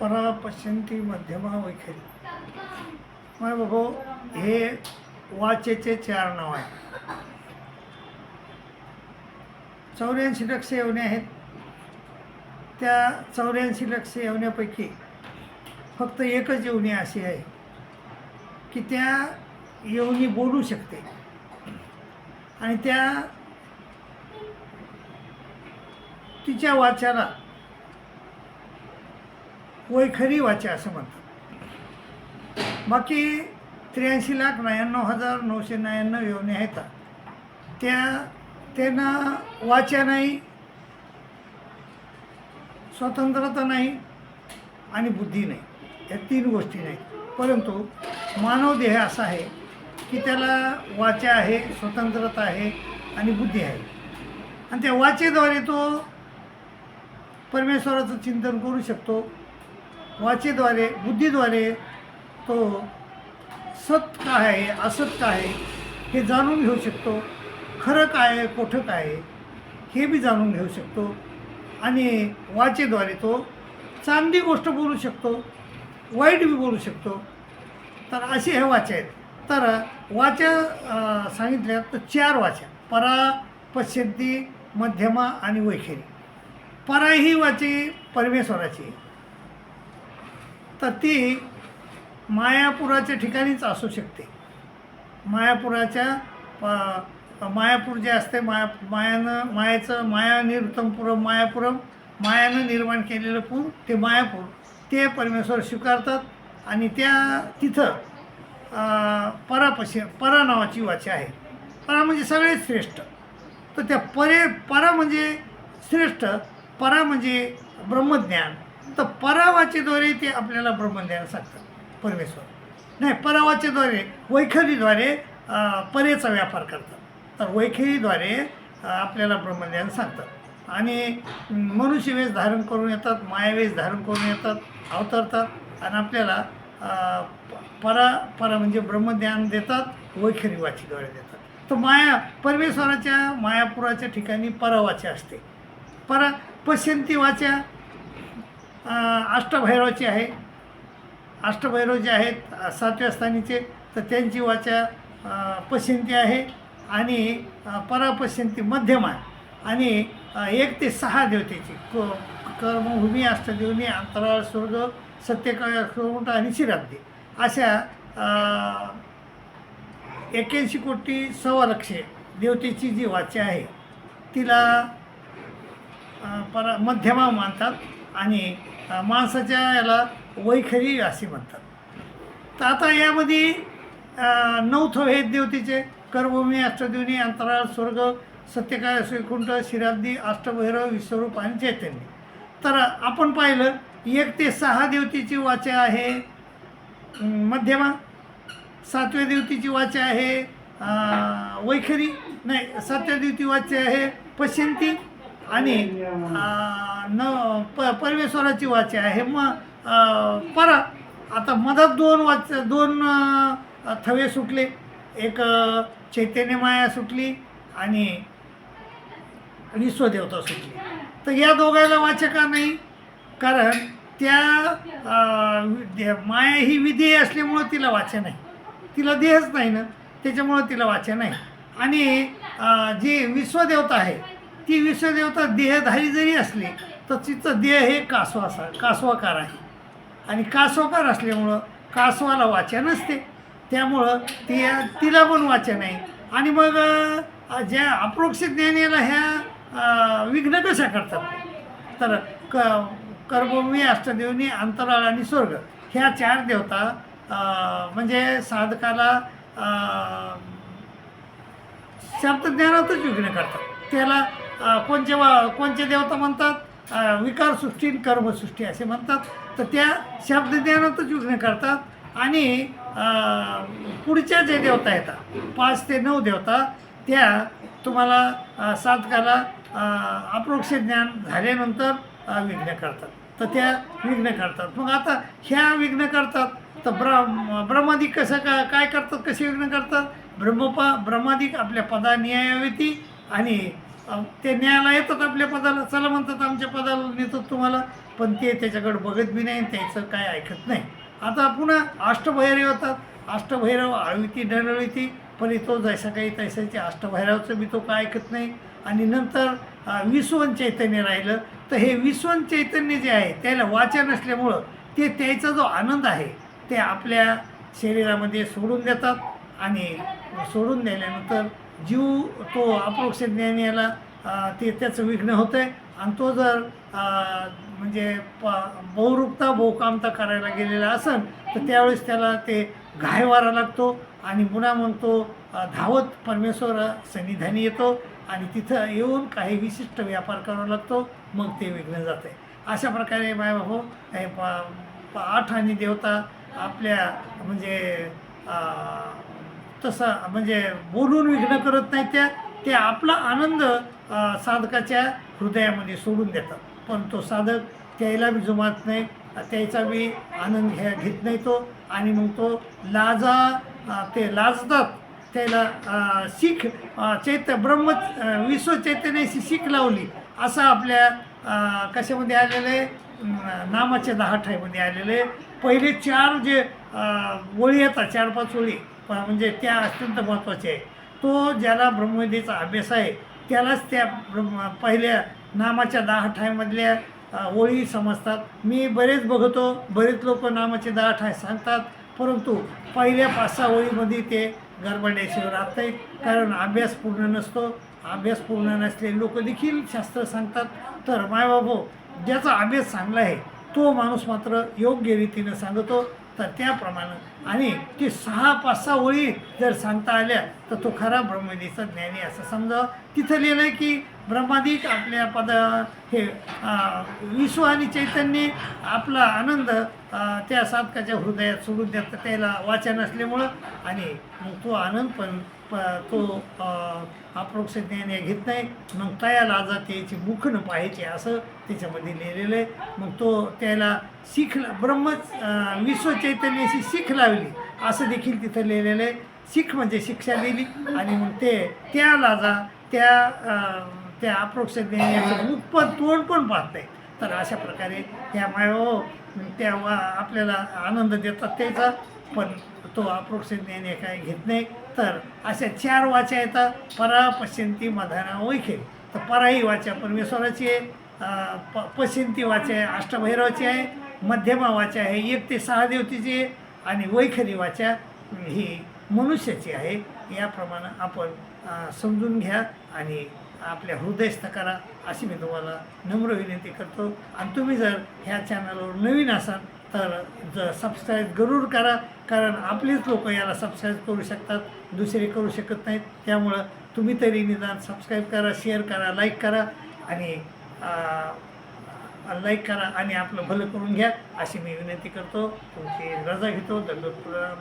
परा पश्यंती मध्यमा वैखरी. माय बाबा, हे वाचेचे 4 नाव आहे. 84 लक्ष येवणे आहेत. त्या 84 लक्ष येवण्यापैकी फक्त एकच येवणी अशी आहे की त्या येवणी बोलू शकते आणि तिच्या वाच्याला वैखरी वाचा असं म्हणतात. बाकी 83,99,999 येवणे आहेत. त्यांना वाचा नाही, स्वतंत्रता नाही आणि बुद्धी नाही, या 3 गोष्टी नाही. परंतु मानव देह असा आहे की त्याला वाचा आहे, स्वतंत्रता आहे आणि बुद्धी आहे. आणि त्या वाचेद्वारे तो परमेश्वराचं चिंतन करू शकतो. वाचेद्वारे, बुद्धीद्वारे तो सत काय आहे, असत काय आहे हे जाणून घेऊ शकतो. खरं काय आहे, खोटं काय आहे हे बी जाणून घेऊ शकतो. आणि वाचेद्वारे तो चांगली गोष्ट बोलू शकतो, वाईट बी बोलू शकतो. तर असे हे वाचा आहेत. तर वाचा सांगितल्या तर 4 वाचा: परा, पश्यंती, मध्यमा आणि वैखरी. परा ही वाची परमेश्वराची, तर ती मायापुराच्या ठिकाणीच असू शकते. मायापूर जे असते, मायानिर्तमपुरम मायापुरम, मायानं निर्माण केलेलं पूर ते मायापूर, ते परमेश्वर स्वीकारतात. आणि तिथं परा नावाची वाचा आहे. परा म्हणजे सगळेच श्रेष्ठ. तर त्या परा म्हणजे श्रेष्ठ, परा म्हणजे ब्रह्मज्ञान. तर परावाचेद्वारे ते आपल्याला ब्रह्मज्ञान सांगतात परमेश्वर. नाही, परावाचेद्वारे, वैखरीद्वारे परेचा व्यापार करतात. तर वैखरीद्वारे आपल्याला ब्रह्मज्ञान सांगतात. आणि मनुष्यवेश धारण करून येतात, मायावेश धारण करून येतात, अवतरतात आणि आपल्याला परा म्हणजे ब्रह्मज्ञान देतात, वैखरी वाचेद्वारे देतात. तर परमेश्वराच्या मायापुराच्या ठिकाणी परावाचा असते. पश्यंती वाचा अष्टभैरवाची आहे. अष्टभैरव जे आहेत 7व्या स्थानीचे, तर त्यांची वाचा पश्यंती आहे. आणि परापश्यंती मध्यमा आणि 1 ते 6 देवतेची कर्मभूमी, अष्टदेवनी, अंतराळ, स्वर्ग, सत्यकाळ, अक्षरवंट आणि शिराब्दी अशा 81 कोटी 1.25 लक्ष देवतेची जी वाचा आहे तिला मध्यमा मानतात. आणि माणसाच्या याला वैखरी असे म्हणतात. तर आता यामध्ये 9 थवे आहेत देवतेचे: कर्मभूमी, अष्टदेवनी, अंतराळ, स्वर्ग, सत्यकाळ, श्रीकुंठ, शिराब्दी, अष्टभैरव, विश्वरूप आणि चैतन्य. तर आपण पाहिलं 1 ते 6 देवतेची वाचा आहे मध्यमा, 7व्या देवतेची वाचा आहे वैखरी, नाही 7व्या देवती वाचा आहे पश्यंती आणि परमेश्वराची वाचा आहे परा. आता मधात 2 थवे सुटले, एक चैतन्य माया सुटली आणि विश्वदेवता सुटली. तर या दोघांना वाचा का नाही? कारण माया ही विधेय असल्यामुळं तिला वाचा नाही, तिला देहच नाही ना, त्याच्यामुळं तिला वाचा नाही. आणि जी विश्वदेवता आहे ती विश्वदेवता देहधारी जरी असली तर तिचं देह हे कासवाकार आहे. आणि कासवाकार असल्यामुळं कासवाला वाचा नसते, त्यामुळं तिला पण वाचा नाही. आणि मग ज्या अप्रोक्ष ज्ञानीला ह्या विघ्न कशा करतात? तर कर्मभूमी, अष्टदेवनी, अंतराळ आणि स्वर्ग ह्या 4 देवता म्हणजे साधकाला शब्दज्ञानातच विघ्न करतात. त्याला कोणत्या देवता म्हणतात? विकारसृष्टी आणि कर्मसृष्टी असे म्हणतात. तर त्या शब्दज्ञानातच विघ्न करतात. आणि पुढच्या जे देवता येतात 5 ते 9 देवता, त्या तुम्हाला साधकाला अप्रोक्ष ज्ञान झाल्यानंतर विघ्न करतात. तर त्या विघ्न करतात. मग आता ह्या विघ्न करतात तर ब्रह्मादिक कसं काय करतात, कसे विघ्न करतात? ब्रह्मादिक आपल्या पदा न्यायावेती आणि ते न्यायला येतात आपल्या पदाला, चला म्हणतात आमच्या पदाला नेतो तुम्हाला, पण ते त्याच्याकडे बघत बी नाही, त्याचं काय ऐकत नाही. आता पुन्हा अष्टभैरव होतात, अष्टभैरव आळविती डळविती, पण तो जैसा काही तैसाचे अष्टभैरवचं बी तो काय ऐकत नाही. आणि नंतर विश्वन चैतन्य राहिलं, तर हे विश्वन चैतन्य जे आहे त्याला वाचा नसल्यामुळं ते त्याचा जो आनंद आहे ते आपल्या शरीरामध्ये सोडून देतात. आणि सोडून दिल्यानंतर जीव तो अप्रोक्ष ज्ञान याला ते त्याचं विघ्न होतं आहे. आणि तो जर म्हणजे बहुरूपता बहुकामता करायला गेलेला असेल तर त्यावेळेस त्याला ते घायवारा लागतो आणि पुन्हा मग तो धावत परमेश्वर सन्निधानी येतो आणि तिथं येऊन काही विशिष्ट व्यापार करावा लागतो, मग ते विघ्न जाते. अशा प्रकारे मायबापू हे 8 आणि देवता आपल्या म्हणजे तसं म्हणजे बोलून विघ्न करत नाही, ते आपला आनंद साधकाच्या हृदयामध्ये सोडून देतात. पण तो साधक त्याला बी जुमात नाही, त्याचा बी आनंद घेत नाही तो. आणि मग तो ते लाजतात, त्याला शीख ब्रह्म विश्व चैतन्याची शीख लावली असं आपल्या कशामध्ये आलेलं आहे, नामाच्या 10 ठाईमध्ये आलेलं आहे. पहिले 4 जे ओळी येतात, 4-5 ओळी म्हणजे त्या अत्यंत महत्त्वाचे आहे. तो ज्याला ब्रह्मविद्येचा अभ्यास आहे त्यालाच त्या पहिल्या नामाच्या 10 ठाईमधल्या ओळी समजतात. मी बरेच बघतो, बरेच लोक नामाचे 10 ठाय सांगतात, परंतु पहिल्या 5-6 ओळीमध्ये ते गडबडल्याशिवाय राहत नाहीत, कारण अभ्यास पूर्ण नसतो. अभ्यास पूर्ण नसलेले लोक देखील शास्त्र सांगतात. तर मायबाबू ज्याचा अभ्यास चांगला आहे तो माणूस मात्र योग्य रीतीनं सांगतो. तर त्याप्रमाणे आणि ते 6-5-6 ओळी जर सांगता आल्या तर तो खरा ब्रह्मविद्येचा ज्ञानी असं समजा. तिथं लिहिलं आहे की ब्रह्मादिक आपल्या हे विश्व आणि चैतन्य आपला आनंद त्या साधकाच्या हृदयात सोडून देतात, त्याला वाचा नसल्यामुळं. आणि मग तो आनंद पण तो अप्रोक्ष ज्ञान घेत नाही. मग तयाला जाते याची मुख न पाहायचे असं त्याच्यामध्ये लिहिलेलं आहे. मग तो त्याला शीख विश्व चैतन्याची शीख लावली असं देखील तिथं लिहिलेलं आहे. शीख म्हणजे शिक्षा दिली. आणि मग त्या लाजा त्या अप्रोक्ष ज्ञानाचं मुख पण तोंड पण पाहत नाही. तर अशा प्रकारे त्या त्या आपल्याला आनंद देतात त्याचा, पण तो अप्रोक्ष ज्ञान काय घेत नाही. तर अशा 4 वाचा येतात, परा पश्यंती मधाना वैखेरी. तर परा ही वाचा परमेश्वराची आहे, पश्यंती वाचा आहे अष्टभैरवाची आहे, मध्यमा वाचा आहे 1 ते 6 देवतेची आहे, आणि वैखरी वाचा ही मनुष्याची आहे. याप्रमाणे आपण समजून घ्या आणि आपल्या हृदयस्थ करा अशी मी तुम्हाला नम्र विनंती करतो. आणि तुम्ही जर ह्या चॅनलवर नवीन असाल तर सबस्क्राईब जरूर करा, कारण आपलेच लोक याला सबस्क्राईब करू शकतात, दुसरे करू शकत नाहीत. त्यामुळं तुम्ही तरी निदान सबस्क्राईब करा, शेअर करा, लाईक करा आणि आपलं भलं करून घ्या अशी मी विनंती करतो. तुमची रजा घेतो. दंडोत प्रणाम.